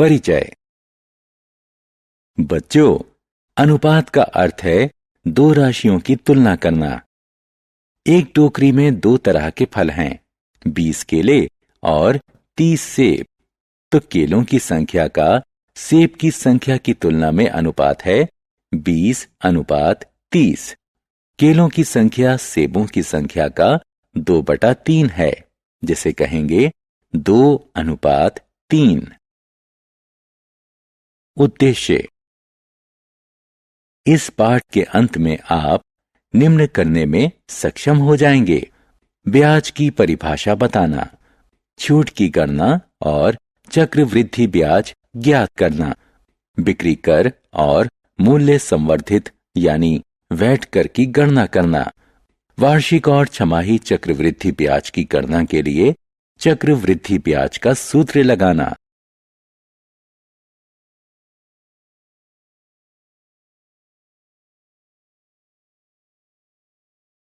परिचय। बच्चों, अनुपात का अर्थ है दो राशियों की तुलना करना। एक टोकरी में दो तरह के फल हैं, 20 केले और 30 सेब। तो केलों की संख्या का सेब की संख्या की तुलना में अनुपात है 20:30। केलों की संख्या सेबों की संख्या का 2/3 है, जिसे कहेंगे 2:3। उद्देश्य। इस पाठ के अंत में आप निम्न करने में सक्षम हो जाएंगे: ब्याज की परिभाषा बताना, छूट की गणना और चक्रवृद्धि ब्याज ज्ञात करना, बिक्री कर और मूल्य संवर्धित यानी वैट कर की गणना करना, वार्षिक और छमाही चक्रवृद्धि ब्याज की गणना के लिए चक्रवृद्धि ब्याज का सूत्र लगाना।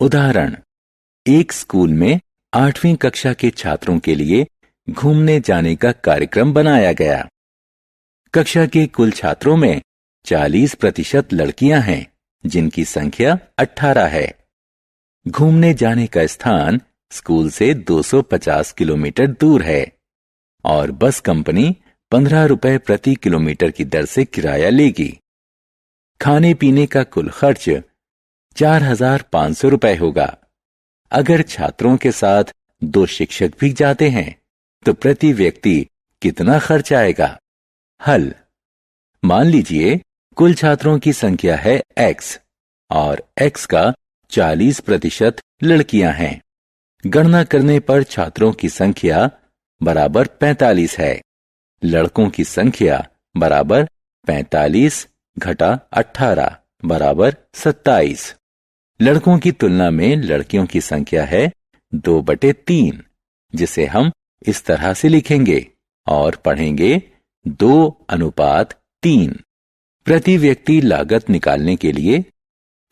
उदाहरण। एक स्कूल में 8वीं कक्षा के छात्रों के लिए घूमने जाने का कार्यक्रम बनाया गया। कक्षा के कुल छात्रों में 40% लड़कियां हैं, जिनकी संख्या 18 है। घूमने जाने का स्थान स्कूल से 250 किलोमीटर दूर है और बस कंपनी 15 रुपए प्रति किलोमीटर की दर से किराया लेगी। खाने पीने का कुल खर्च 4,500 रुपए होगा। अगर छात्रों के साथ 2 शिक्षक भी जाते हैं तो प्रति व्यक्ति कितना खर्च आएगा? हल। मान लीजिए कुल छात्रों की संख्या है x और x का 40% लड़कियां हैं। गणना करने पर छात्रों की संख्या बराबर 45 है। लड़कों की संख्या बराबर 45 घटा 18 बराबर 27। लड़कों की तुलना में लड़कियों की संख्या है 2/3, जिसे हम इस तरह से लिखेंगे और पढ़ेंगे 2:3। प्रति व्यक्ति लागत निकालने के लिए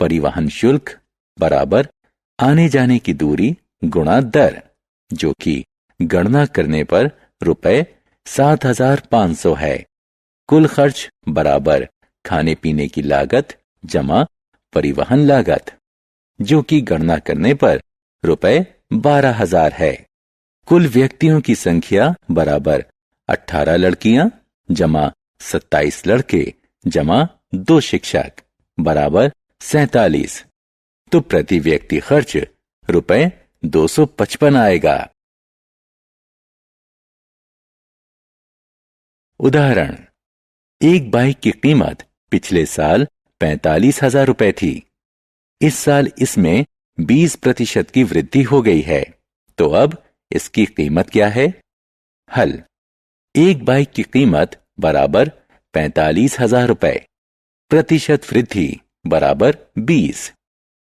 परिवहन शुल्क बराबर आने जाने की दूरी गुणा दर, जो कि गणना करने पर रुपए 7,500 है। कुल खर्च बराबर खाने पीने की लागत जमा परिवहन लागत, जो कि गणना करने पर रुपए 12,000 है। कुल व्यक्तियों की संख्या बराबर 18 लड़कियां जमा 27 लड़के जमा 2 शिक्षक बराबर 47। तो प्रति व्यक्ति खर्च रुपए 255 आएगा। उदाहरण। एक बाइक की कीमत पिछले साल 45,000 रुपए थी। इस साल इसमें 20% की वृद्धि हो गई है, तो अब इसकी कीमत क्या है? हल। एक बाइक की कीमत बराबर 45,000 रुपए, प्रतिशत वृद्धि बराबर 20।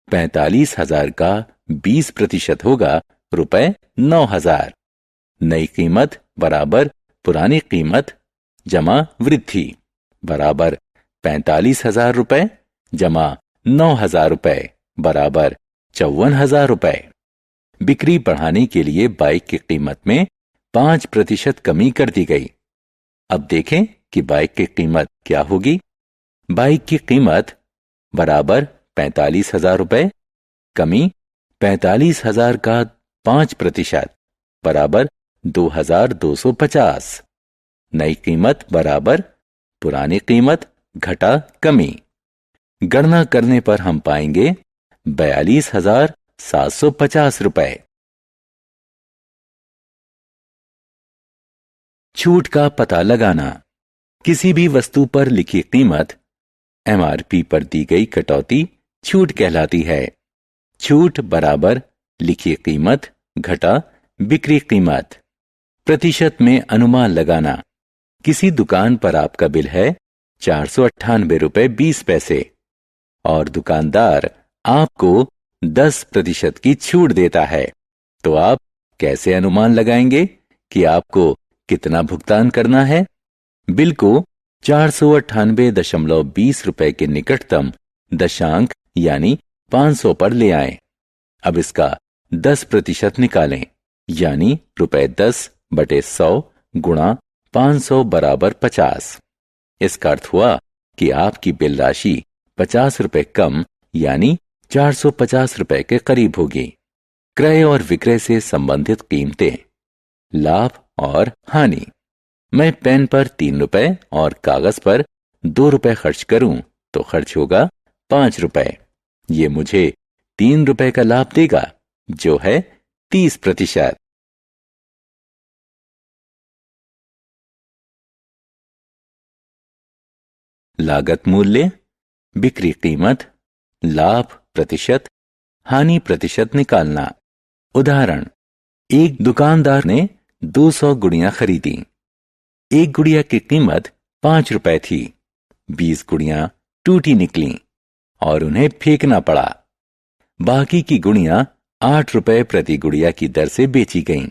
45,000 का 20% होगा रुपए 9,000। नई कीमत बराबर पुरानी कीमत जमा वृद्धि बराबर 45,000 रुपए जमा 9,000 रुपए बराबर 54,000 रुपए। बिक्री बढ़ाने के लिए बाइक की कीमत में 5% कमी कर दी गई। अब देखें कि बाइक की कीमत क्या होगी। बाइक की कीमत बराबर 45,000 रुपए, कमी 45,000 का 5% बराबर 2,250। नई कीमत बराबर पुरानी कीमत घटा कमी। गणना करने पर हम पाएंगे 42,750 रुपए। छूट का पता लगाना। किसी भी वस्तु पर लिखी कीमत MRP पर दी गई कटौती छूट कहलाती है। छूट बराबर लिखी कीमत घटा बिक्री कीमत। प्रतिशत में अनुमान लगाना। किसी दुकान पर आपका बिल है 498 रुपए 20 पैसे और दुकानदार आपको 10% की छूट देता है, तो आप कैसे अनुमान लगाएंगे कि आपको कितना भुगतान करना है? बिल को 498.20 रुपए के निकटतम दशांक यानी 500 पर ले आएं। अब इसका 10% निकालें, यानी रुपए 10/100 गुणा 500 बराबर 50। इसका अर्थ हुआ कि आपकी बिल राशि 50 रुपए कम यानी 450 रुपए के करीब होगी। क्रय और विक्रय से संबंधित कीमतें, लाभ और हानि। मैं पेन पर 3 रुपए और कागज पर 2 रुपए खर्च करूं तो खर्च होगा 5 रुपए। ये मुझे 3 रुपए का लाभ देगा, जो है 30%। लागत मूल्य, बिक्री कीमत, लाभ प्रतिशत, हानि प्रतिशत निकालना। उदाहरण, एक दुकानदार ने 200 गुड़ियां खरीदी। एक गुड़िया की कीमत 5 रुपए थी। 20 गुड़ियां टूटी निकलीं और उन्हें फेंकना पड़ा। बाकी की गुड़ियां 8 रुपए प्रति गुड़िया की दर से बेची गईं।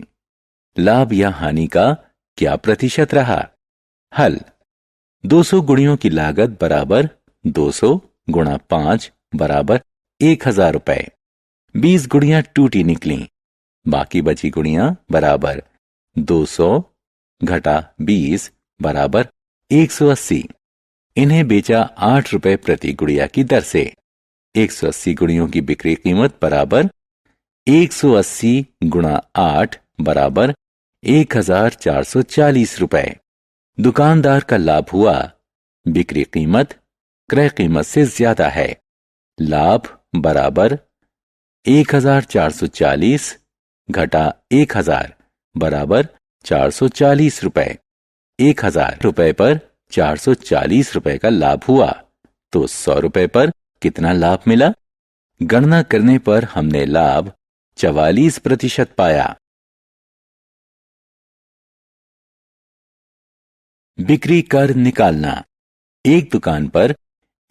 लाभ या हानि का क्या प्रतिशत रहा? हल, 200 गुड़ियों की लागत बराबर 200 गुणा 5 बराबर 1000 रुपए। 20 गुड़ियां टूटी निकलीं, बाकी बची गुड़ियां बराबर 200 घटा 20 बराबर 180। इन्हें बेचा 8 रुपए प्रति गुड़िया की दर से। 180 गुड़ियों की बिक्री कीमत बराबर 180 गुणा 8 बराबर 1440 रुपए। दुकानदार का लाभ हुआ, बिक्री कीमत क्रय कीमत से ज्यादा है। लाभ बराबर 1440 घटा 1000 बराबर 440 रुपए। 1000 रुपए पर 440 रुपए का लाभ हुआ तो 100 रुपए पर कितना लाभ मिला? गणना करने पर हमने लाभ 44% पाया। बिक्री कर निकालना। एक दुकान पर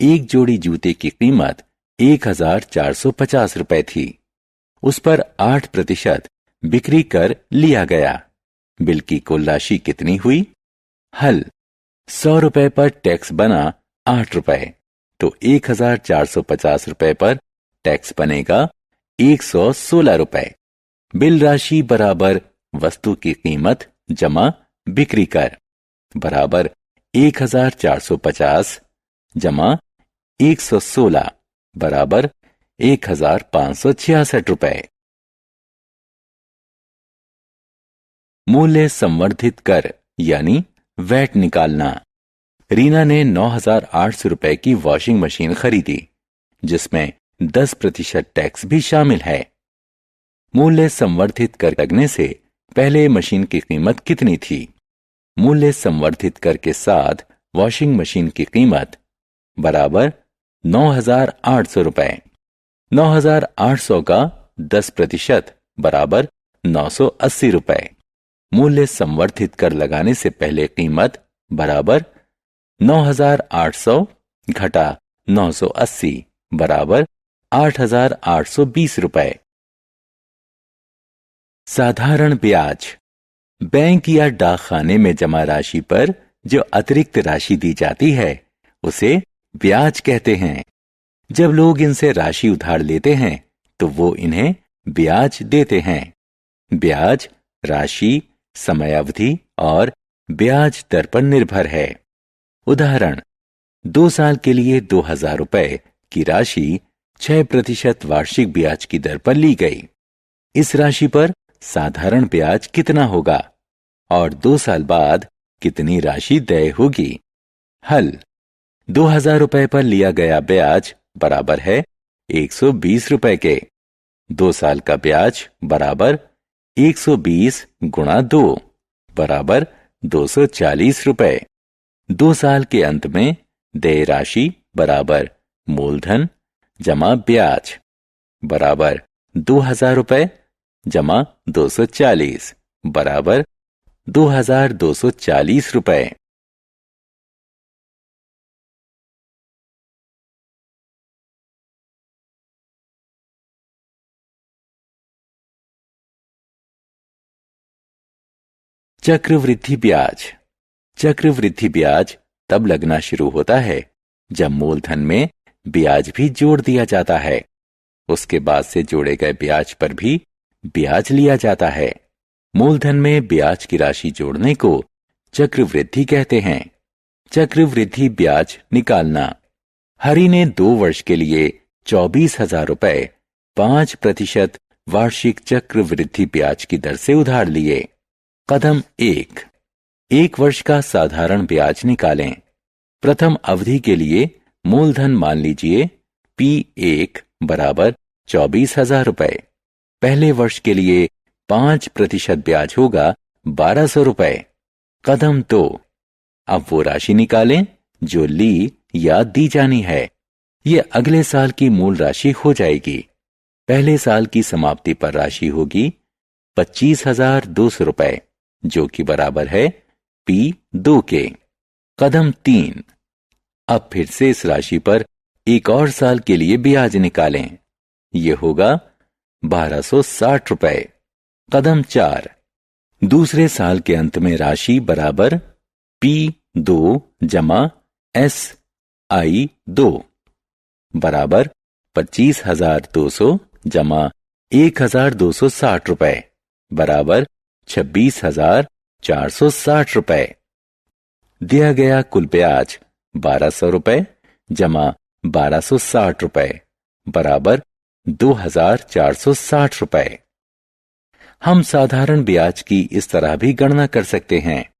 एक जोड़ी जूते की कीमत 1450 रुपए थी। उस पर 8% बिक्री कर लिया गया। बिल की कुल राशि कितनी हुई? हल, 100 रुपए पर टैक्स बना 8 रुपए, तो 1450 रुपए पर टैक्स बनेगा 116 रुपए। बिल राशि बराबर वस्तु की कीमत जमा बिक्री कर बराबर 1450 जमा 116 बराबर 1566 रुपए। मूल्य संवर्धित कर यानी वैट निकालना। रीना ने 9800 रुपए की वॉशिंग मशीन खरीदी, जिसमें 10% टैक्स भी शामिल है। मूल्य संवर्धित कर लगने से पहले मशीन की कीमत कितनी थी? मूल्य संवर्धित कर के साथ वॉशिंग मशीन की कीमत बराबर 9800 रुपए। 9800 का 10% बराबर 980 रुपए। मूल्य संवर्धित कर लगाने से पहले कीमत बराबर 9800 घटा 980 बराबर 8820 रुपए। साधारण ब्याज। बैंक या डाकखाने में जमा राशि पर जो अतिरिक्त राशि दी जाती है उसे ब्याज कहते हैं। जब लोग इनसे राशि उधार लेते हैं तो वो इन्हें ब्याज देते हैं। ब्याज राशि, समयावधि और ब्याज दर पर निर्भर है। उदाहरण, 2 साल के लिए 2000 रुपए की राशि 6% वार्षिक ब्याज की दर पर ली गई। इस राशि पर साधारण ब्याज कितना होगा और 2 साल बाद कितनी राशि देय होगी? हल, 2000 रुपए पर लिया गया ब्याज बराबर है 120 रुपए के। 2 साल का ब्याज बराबर 120 गुणा 2 बराबर 240 रुपए। 2 साल के अंत में देय राशि बराबर मूलधन जमा ब्याज बराबर 2000 रुपए जमा 240 बराबर 2240 रुपए। चक्रवृद्धि ब्याज। चक्रवृद्धि ब्याज तब लगना शुरू होता है जब मूलधन में ब्याज भी जोड़ दिया जाता है। उसके बाद से जोड़े गए ब्याज पर भी ब्याज लिया जाता है। मूलधन में ब्याज की राशि जोड़ने को चक्रवृद्धि कहते हैं। चक्रवृद्धि ब्याज निकालना। हरि ने 2 वर्ष के लिए 24,000 रुपए 5% वार्षिक चक्रवृद्धि ब्याज की दर से उधार लिए। कदम 1 वर्ष का साधारण ब्याज निकालें। प्रथम अवधि के लिए मूलधन मान लीजिए P1 बराबर 24,000 रुपए। पहले वर्ष के लिए 5% ब्याज होगा 1,200 रुपए। कदम 2, अब वो राशि निकालें जो ली या दी जानी है। ये अगले साल की मूल राशि हो जाएगी। पहले साल की समाप्ति पर राशि होगी 25,200 रुपए, जो कि बराबर है P2 के। कदम 3, अब फिर से इस राशि पर एक और साल के लिए ब्याज निकालें। यह होगा 1,260 रुपए। कदम 4, दूसरे साल के अंत में राशि बराबर P2 जमा SI2 बराबर 25,200 जमा 1,260 रुपए बराबर 26,460 रुपए। दिया गया कुल ब्याज 1,200 रुपए जमा 1,260 रुपए बराबर 2,460 रुपए। हम साधारण ब्याज की इस तरह भी गणना कर सकते हैं।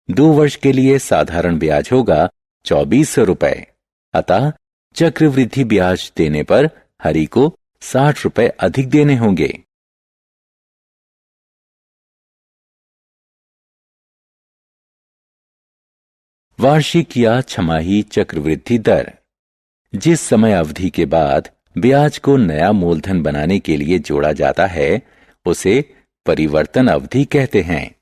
2 वर्ष के लिए साधारण ब्याज होगा 2,400 रुपए। अतः चक्रवृद्धि ब्याज देने पर हरि को 60 रुपए अधिक देने होंगे। वार्षिक या छमाही चक्रवृद्धि दर। जिस समय अवधि के बाद ब्याज को नया मूलधन बनाने के लिए जोड़ा जाता है उसे परिवर्तन अवधि कहते हैं।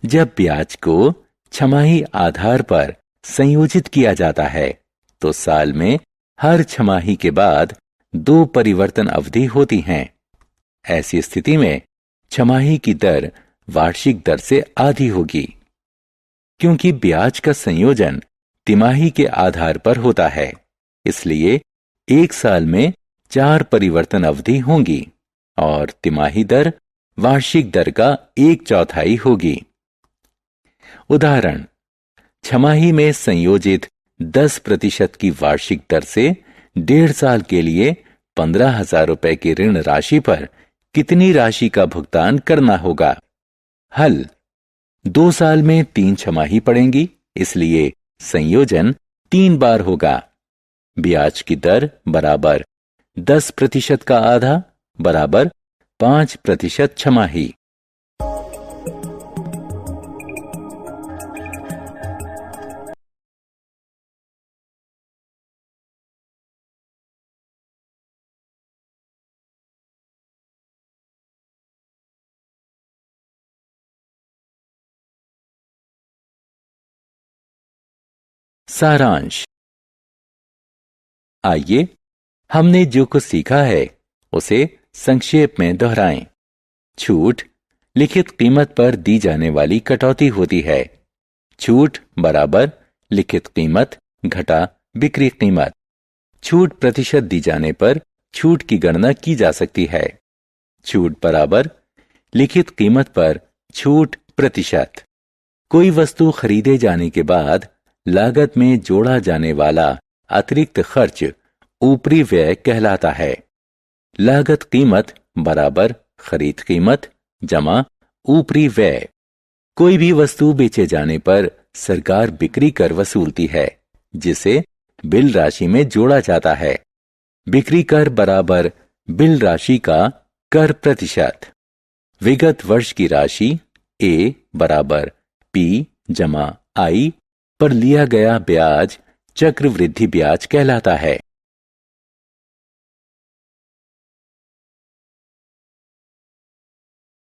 जब ब्याज को छमाही आधार पर संयोजित किया जाता है तो साल में हर छमाही के बाद 2 परिवर्तन अवधि होती हैं। ऐसी स्थिति में छमाही की दर वार्षिक दर से आधी होगी। क्योंकि ब्याज का संयोजन तिमाही के आधार पर होता है, इसलिए एक साल में 4 परिवर्तन अवधि होंगी और तिमाही दर वार्षिक दर का 1/4 होगी। उदाहरण, छमाही में संयोजित 10% की वार्षिक दर से 1.5 साल के लिए 15,000 रुपए की ऋण राशि पर कितनी राशि का भुगतान करना होगा? हल, 2 साल में 3 छमाही पड़ेंगी, इसलिए संयोजन 3 बार होगा। ब्याज की दर बराबर 10% का आधा बराबर 5% छमाही। सारांश। आइए हमने जो कुछ सीखा है उसे संक्षेप में दोहराएं। छूट लिखित कीमत पर दी जाने वाली कटौती होती है। छूट बराबर लिखित कीमत घटा बिक्री कीमत। छूट प्रतिशत दी जाने पर छूट की गणना की जा सकती है। छूट बराबर लिखित कीमत पर छूट प्रतिशत। कोई वस्तु खरीदे जाने के बाद लागत में जोड़ा जाने वाला अतिरिक्त खर्च ऊपरी व्यय कहलाता है। लागत कीमत बराबर खरीद कीमत जमा ऊपरी व्यय। कोई भी वस्तु बेचे जाने पर सरकार बिक्री कर वसूलती है, जिसे बिल राशि में जोड़ा जाता है। बिक्री कर बराबर बिल राशि का कर प्रतिशत। विगत वर्ष की राशि A बराबर P जमा I पर लिया गया ब्याज चक्रवृद्धि ब्याज कहलाता है।